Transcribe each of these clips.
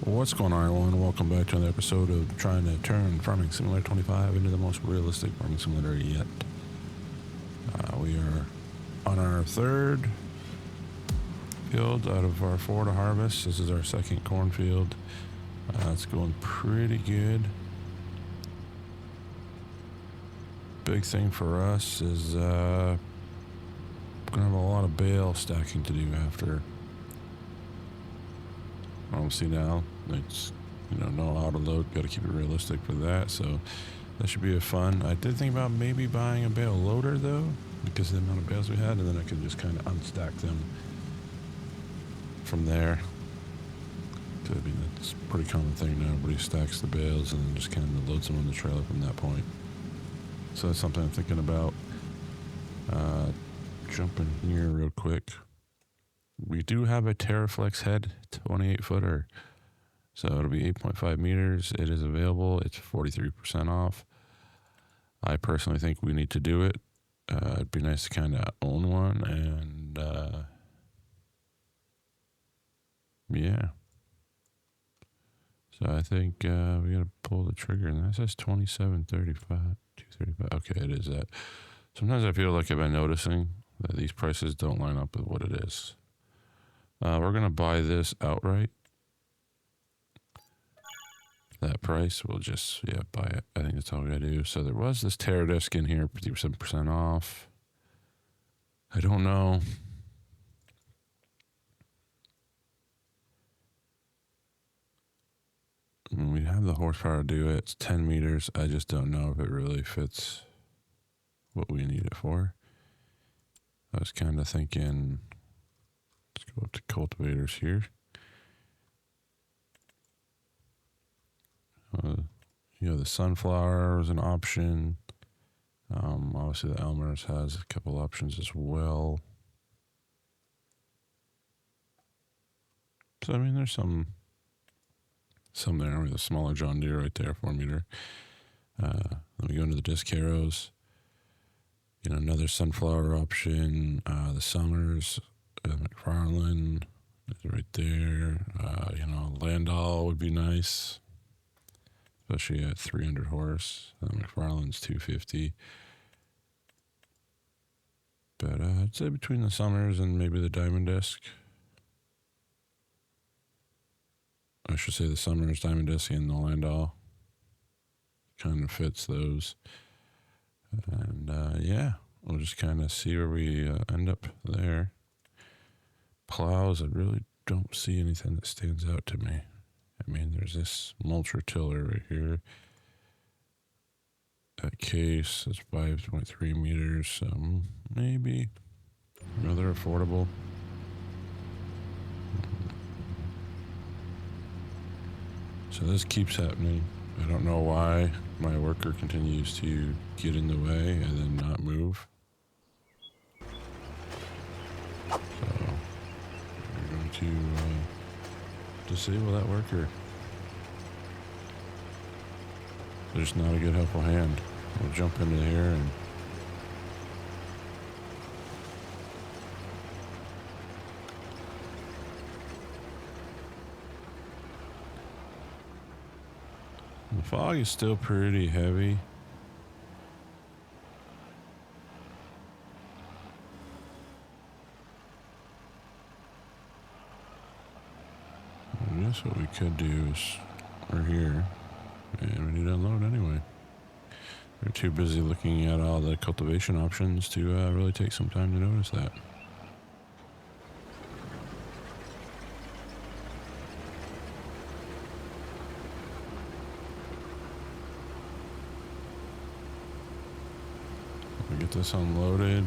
What's going on, everyone? Welcome back to another episode of trying to turn Farming Simulator 25 into the most realistic farming simulator yet. We are on our third field out of our four to harvest. This is our second cornfield. It's going pretty good. Big thing for us is we're going to have a lot of bale stacking to do after. Obviously now it's no auto load, got to keep it realistic for that, so that should be a fun. I did think about maybe buying a bale loader though, because of the amount of bales we had, and then I could just kind of unstack them from there. I mean, that's a pretty common thing now. Everybody stacks the bales and then just kind of loads them on the trailer from that point. So that's something I'm thinking about. Jumping here real quick. We do have a Terraflex head 28 footer, so it'll be 8.5 meters. It is available. It's 43% off. I personally think we need to do it. It'd be nice to kind of own one, and yeah. So I think we gotta pull the trigger, and that says 27.35, 235. Okay, it is that. Sometimes I feel like I've been noticing that these prices don't line up with what it is. We're going to buy this outright. That price, we'll just, buy it. I think that's all we got to do. So there was this Terra disc in here, 57% off. I don't know. I mean, we have the horsepower to do it. It's 10 meters. I just don't know if it really fits what we need it for. I was kind of thinking... Let's go up to cultivators here. The sunflower is an option. Obviously, the Elmer's has a couple options as well. So, I mean, there's some there with a smaller John Deere right there, 4 meter. Then we go into the disc harrows. Another sunflower option. The Summers. McFarlane is right there. Landau would be nice, especially at 300 horse. McFarlane's 250. But I'd say between the Summers and maybe the Diamond Disc. I should say the Summers, Diamond Disc, and the Landau kind of fits those. And we'll just kind of see where we end up there. Plows, I really don't see anything that stands out to me. I mean, there's this mulcher tiller right here. That case is 5.3 meters, so maybe they're affordable. So this keeps happening. I don't know why my worker continues to get in the way and then not move. To disable that worker. There's not a good helpful hand. We'll jump into here and the fog is still pretty heavy. I guess what we could do is we're here and we need to unload anyway. We're too busy looking at all the cultivation options to really take some time to notice that. We get this unloaded.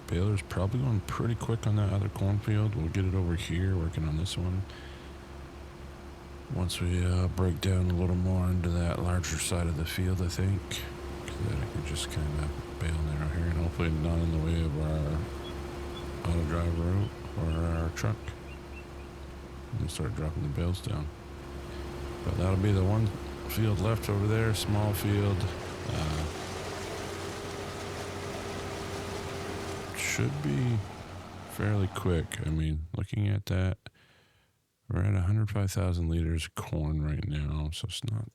Baler's probably going pretty quick on that other cornfield. We'll get it over here working on this one. Once we break down a little more into that larger side of the field, I think. Then I can just kind of bale narrow here and hopefully not in the way of our auto drive route or our truck. And start dropping the bales down. But that'll be the one field left over there, small field. Should be fairly quick. I mean, looking at that, We're at 105,000 liters of corn right now, so it's not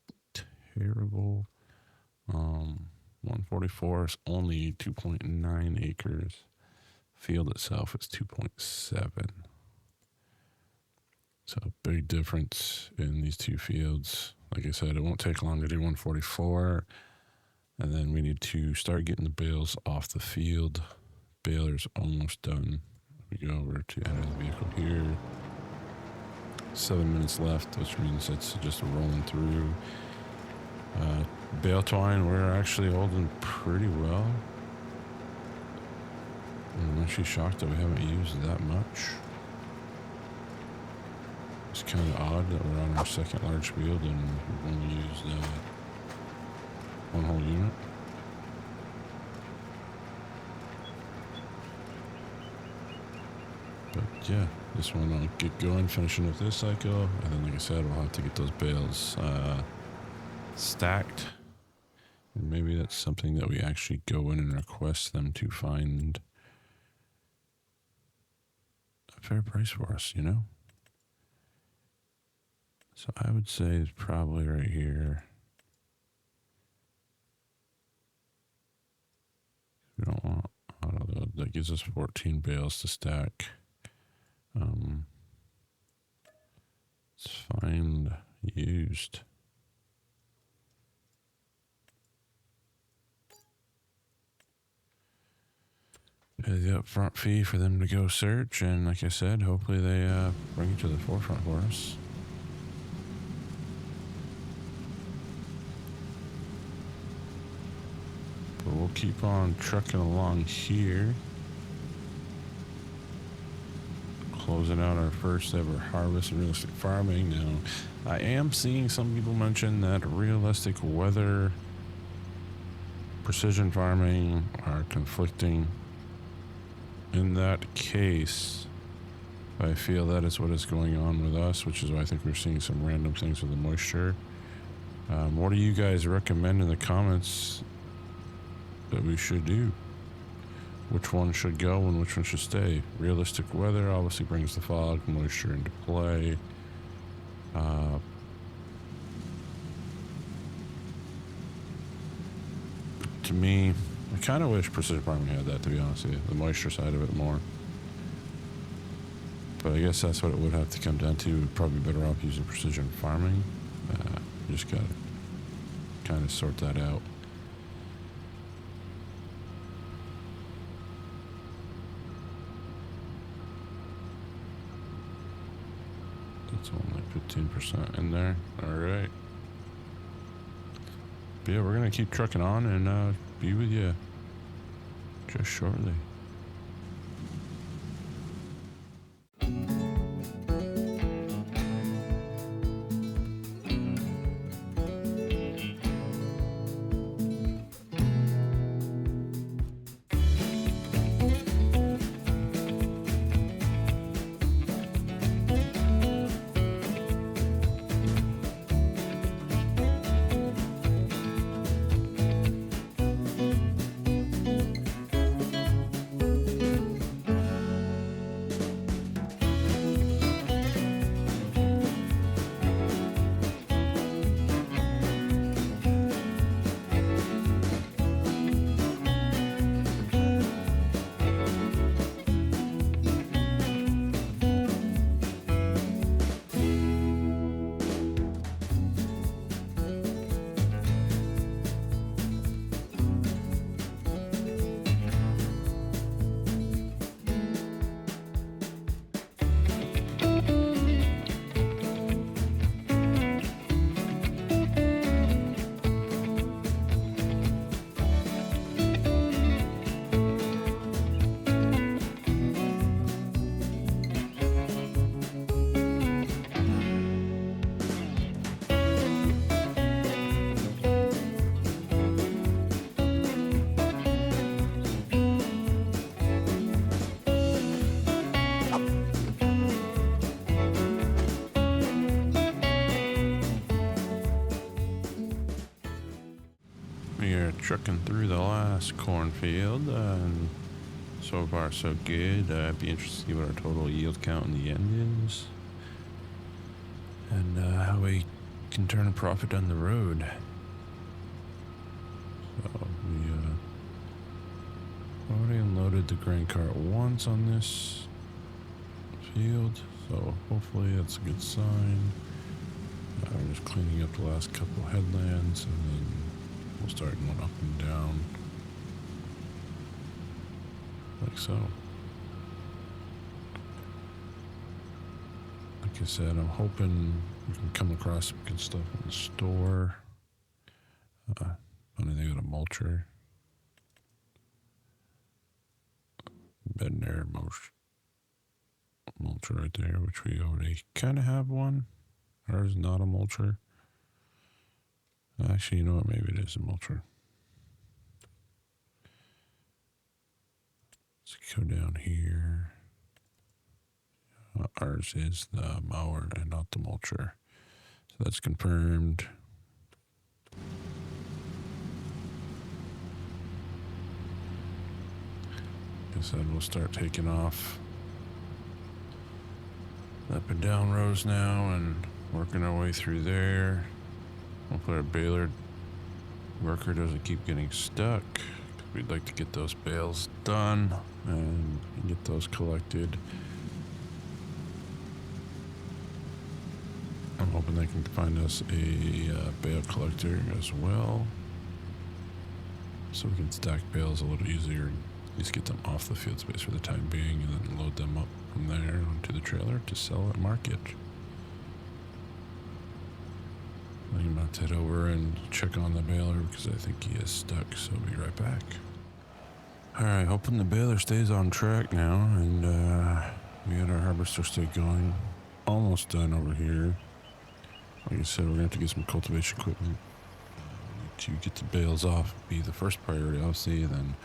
terrible. 144 is only 2.9 acres. Field itself is 2.7. So big difference in these two fields. Like I said, it won't take long to do 144. And then we need to start getting the bales off the field. Baler's almost done. We go over to enter the vehicle here. 7 minutes left, which means it's just rolling through. Bale twine, we're actually holding pretty well. I'm actually shocked that we haven't used that much. It's kind of odd that we're on our second large field and we've only used one whole unit. But yeah, just want to get going, finishing up this cycle, and then like I said, we'll have to get those bales stacked. And maybe that's something that we actually go in and request them to find a fair price for us, you know? So I would say it's probably right here. We don't want auto load. That gives us 14 bales to stack. Let's find used. Pay the upfront fee for them to go search, and like I said, hopefully they bring it to the forefront for us. But we'll keep on trucking along here. Closing out our first ever harvest in realistic farming. Now, I am seeing some people mention that realistic weather, precision farming are conflicting. In that case, I feel that is what is going on with us, which is why I think we're seeing some random things with the moisture. What do you guys recommend in the comments that we should do? Which one should go and which one should stay? Realistic weather obviously brings the fog, moisture into play. To me, I kind of wish precision farming had that, to be honest with you, the moisture side of it more. But I guess that's what it would have to come down to. We'd probably be better off using precision farming. You just gotta kind of sort that out. It's only 15% in there. All right. But yeah, we're going to keep trucking on and be with you just shortly. We are trucking through the last cornfield, and so far so good. I'd be interested to see what our total yield count in the end is. and how we can turn a profit down the road. So we already unloaded the grain cart once on this field, so hopefully that's a good sign. We're just cleaning up the last couple headlands, and then we'll start going up and down like so. Like I said, I'm hoping we can come across some good stuff in the store. Funny they got a mulcher. Bed there, mulcher right there, which we already kind of have one. Ours is not a mulcher. Actually, you know what? Maybe it is a mulcher. Let's go down here. Ours is the mower and not the mulcher. So that's confirmed. Like I said, we'll start taking off up and down rows now and working our way through there. Hopefully our baler worker doesn't keep getting stuck. We'd like to get those bales done and get those collected. I'm hoping they can find us a bale collector as well, so we can stack bales a little easier and at least get them off the field space for the time being, and then load them up from there onto the trailer to sell at market. I'm about to head over and check on the baler because I think he is stuck, so I'll be right back. Alright, hoping the baler stays on track now, and we got our harvester stick going. Almost done over here. Like I said, we're going to have to get some cultivation equipment to get the bales off, be the first priority, obviously. Then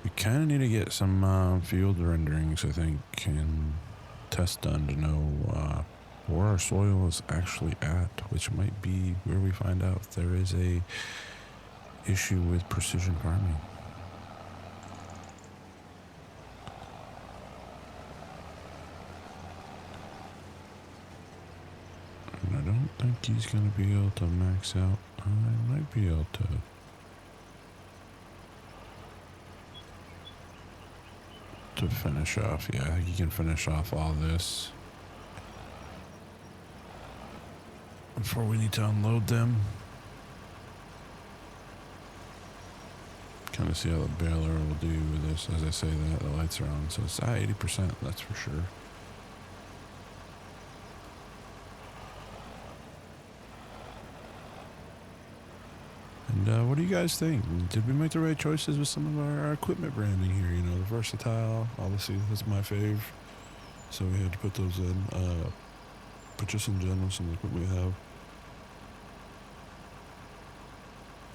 we kind of need to get some field renderings, I think, and tests done to know where our soil is actually at, which might be where we find out if there is a issue with precision farming. And I don't think he's going to be able to max out. I might be able to finish off. Yeah, I think he can finish off all this before we need to unload them. Kind of see how the baler will do with this. As I say that, the lights are on, so it's at 80%, that's for sure. And what do you guys think? Did we make the right choices with some of our equipment branding here? You know, the versatile, obviously that's my fave, so we had to put those in. But just in general, some of the equipment we have.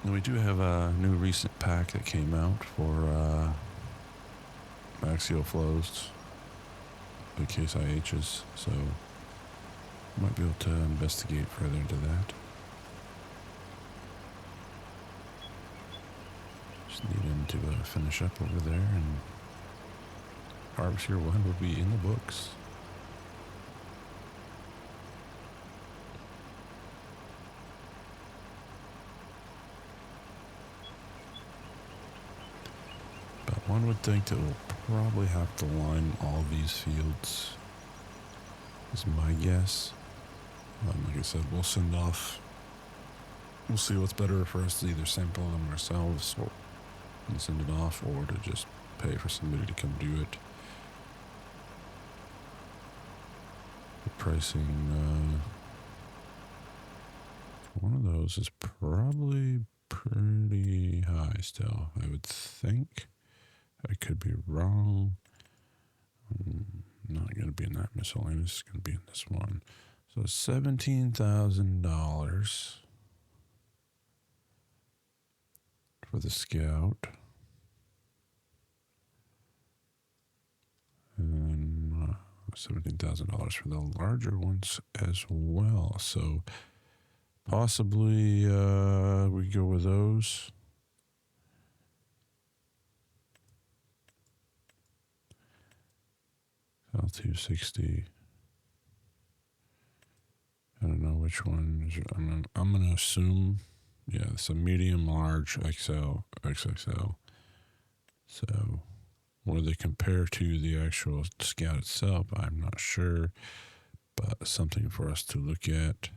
And we do have a new recent pack that came out for axial flows, the Case IHs, so might be able to investigate further into that. Just need him to finish up over there, and Harvest Year 1 will be in the books. But one would think that we'll probably have to line all these fields, is my guess. Like I said, we'll send off, we'll see what's better for us to either sample them ourselves and send it off, or to just pay for somebody to come do it. The pricing, one of those is probably pretty high still, I would think. I could be wrong. Not going to be in that miscellaneous, it's going to be in this one. So $17,000 for the Scout. And $17,000 for the larger ones as well. So possibly we go with those. L260. which one is, I'm gonna assume, yeah, it's a medium, large, XL, XXL. So, where they compare to the actual Scout itself, I'm not sure, but something for us to look at.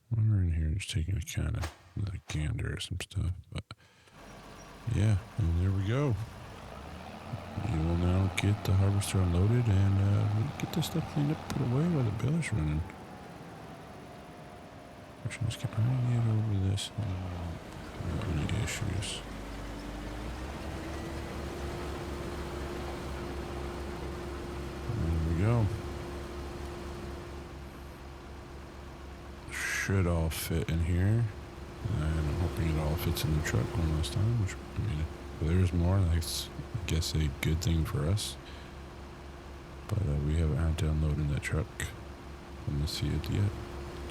We're in here just taking a kind of like gander at some stuff, but yeah, and there we go. You will now get the harvester unloaded and we'll get this stuff cleaned up, put away while the baler's running. Actually, let's get over this. Any issues? There we go. Should all fit in here, and I'm hoping it all fits in the truck one last time. Which, I mean, if there's more, that's, I guess, a good thing for us. But we haven't had to unload in that truck in the field yet,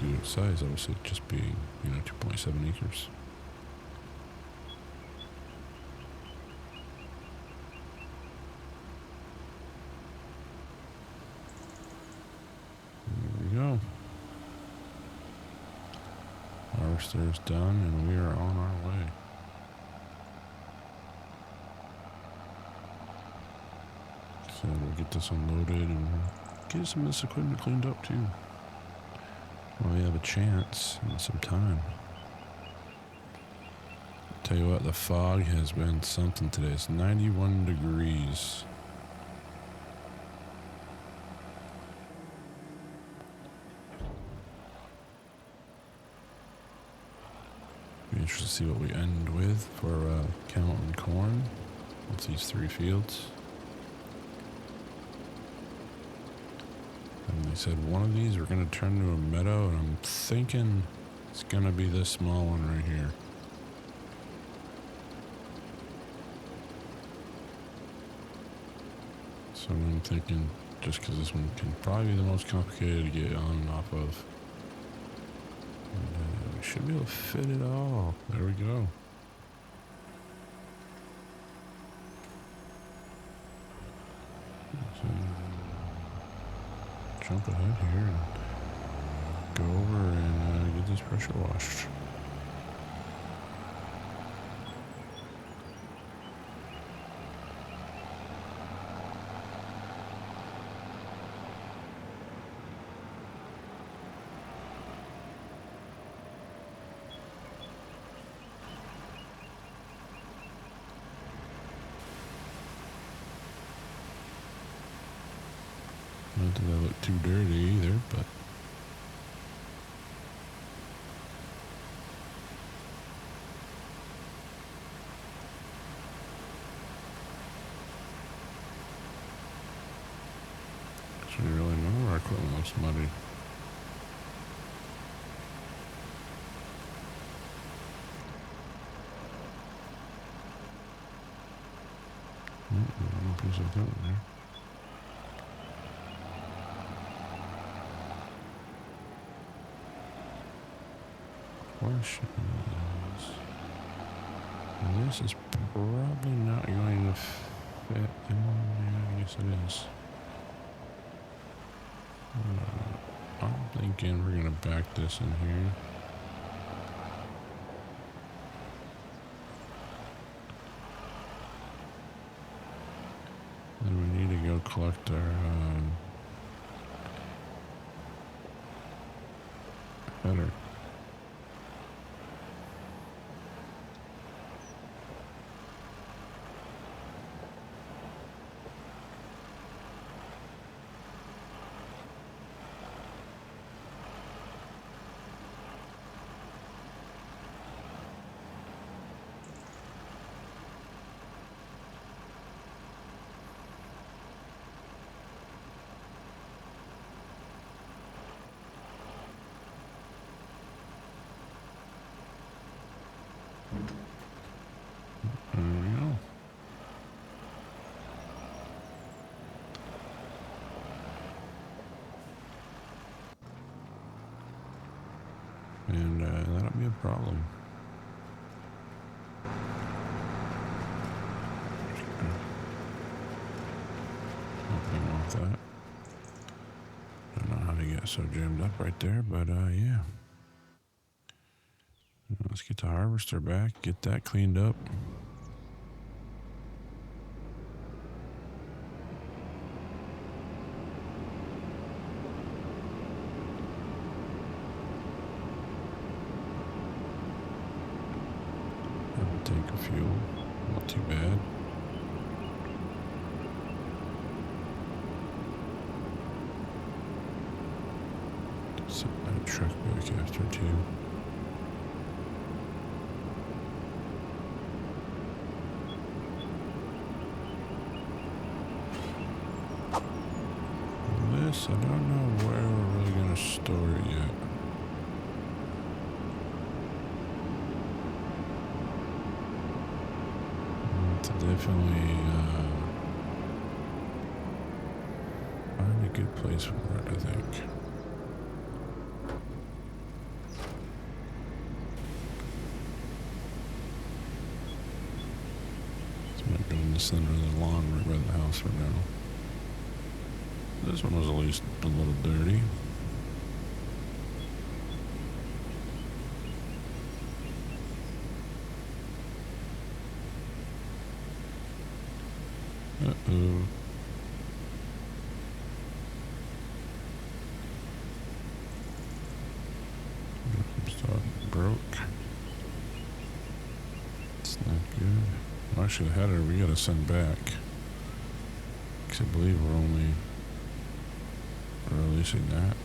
due to its size, obviously, just being 2.7 acres. There we go. Harvester's done, and we are on our way. So we'll get this unloaded and get some of this equipment cleaned up too. Well, we have a chance and some time. Tell you what, the fog has been something today. It's 91 degrees. Be interested to see what we end with for counting corn with these 3 fields. And they said one of these we're going to turn to a meadow, and I'm thinking it's going to be this small one right here. So I'm thinking, just because this one can probably be the most complicated to get on and off of. And, we should be able to fit it all. There we go. So, jump ahead here and go over and get this pressure washed. Not that I look too dirty either, but so you really know our equipment looks muddy. One piece of equipment there. Question is, this is probably not going to fit in. Yeah, I guess it is. I'm thinking we're going to back this in here. Then we need to go collect our header. There we go. And that'll be a problem. with that. Don't know how to get so jammed up right there, but yeah. Let's get the harvester back, get that cleaned up. Have a tank of fuel, not too bad. Set that truck back after too. This, I don't know where we're really going to store it yet. To definitely find a good place for it, I think. Go in the center of the lawn right by the house for now. This one was at least a little dirty. Uh-oh. Start broke. It's not good. Well, actually, the header we gotta send back. Because I believe we're only releasing that.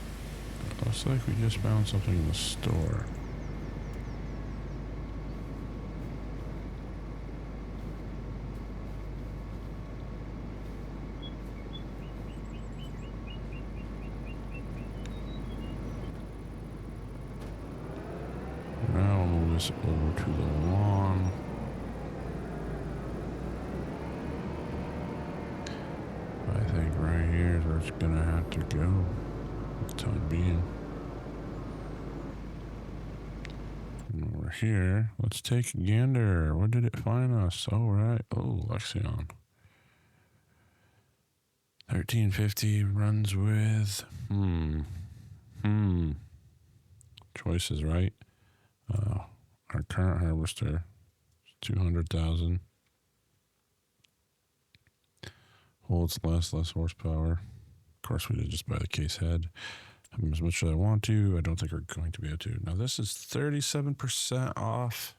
It looks like we just found something in the store. Now I'll move this over to the lawn. I think right here is where it's gonna have to go for the time being. And we're here. Let's take a gander. Where did it find us? All right. Oh, Lexion. 1350 runs with choices, right? Our current harvester is 200,000. Holds less horsepower. Of course, we did just buy the case head. As much as I want to, I don't think we're going to be able to. Now, this is 37% off.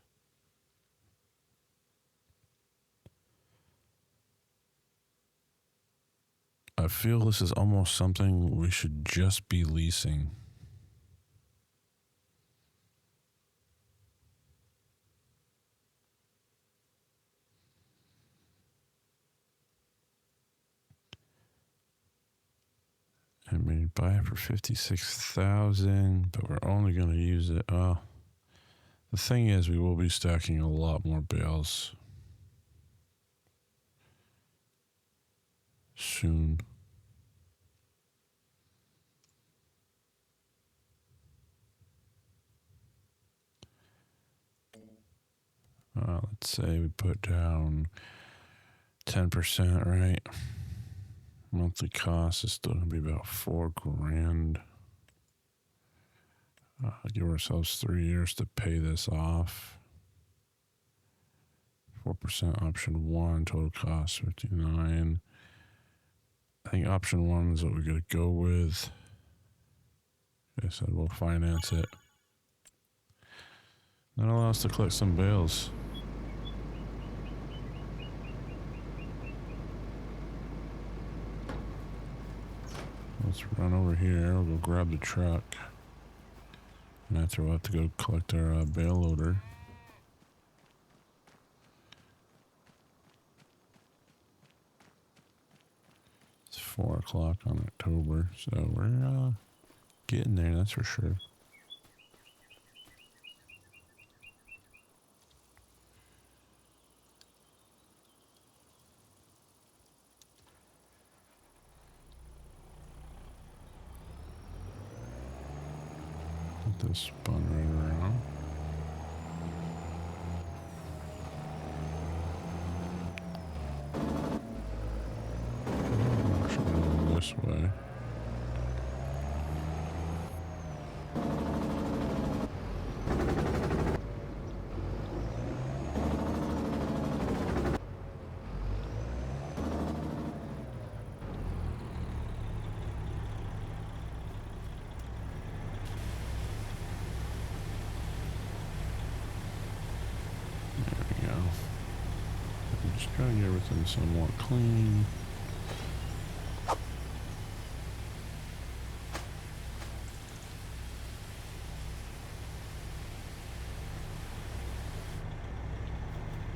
I feel this is almost something we should just be leasing. I mean, buy it for 56,000, but we're only going to use it. The thing is, we will be stacking a lot more bales soon. Let's say we put down 10%, right? Monthly cost is still going to be about $4,000. Give ourselves 3 years to pay this off. 4% option 1, total cost 59. I think option 1 is what we're going to go with. I said we'll finance it. That'll allow us to collect some bales. Let's run over here. We'll go grab the truck. And after we'll have to go collect our bale loader. It's 4 o'clock on October, so we're getting there, that's for sure. Let this spun right around. Just try to get everything somewhat clean.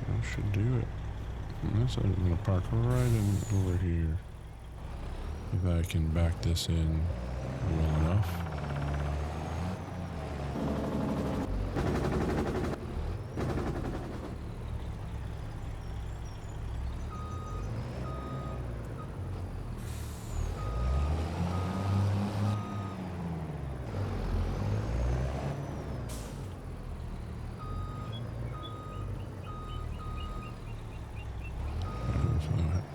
That should do it. And that's I'm going to park right in over here. If I can back this in well enough.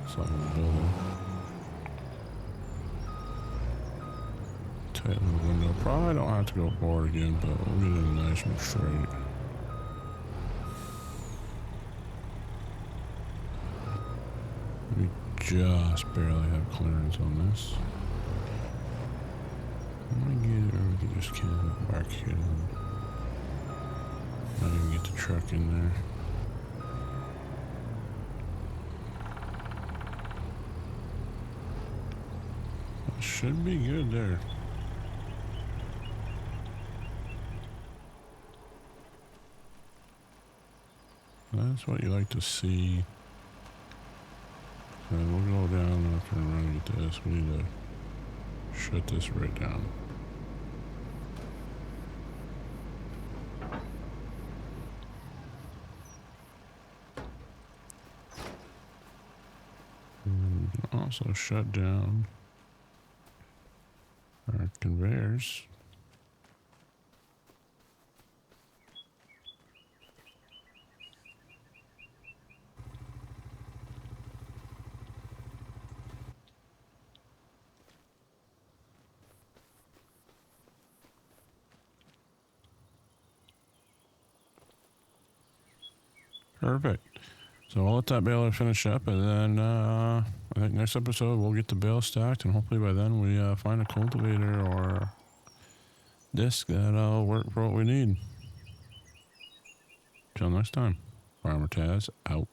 It's like a building. Tight little window. Probably don't have to go forward again, but we'll get it nice and straight. We just barely have clearance on this. I'm gonna get everything just can back here. Not even get the truck in there. That should be good there. That's what you like to see. So we'll go down after and run with this. We need to shut this right down. And also shut down our conveyors. Perfect. So I'll let that baler finish up, and then I think next episode we'll get the bale stacked, and hopefully by then we find a cultivator or disc that'll work for what we need. Till next time, Farmer Taz out.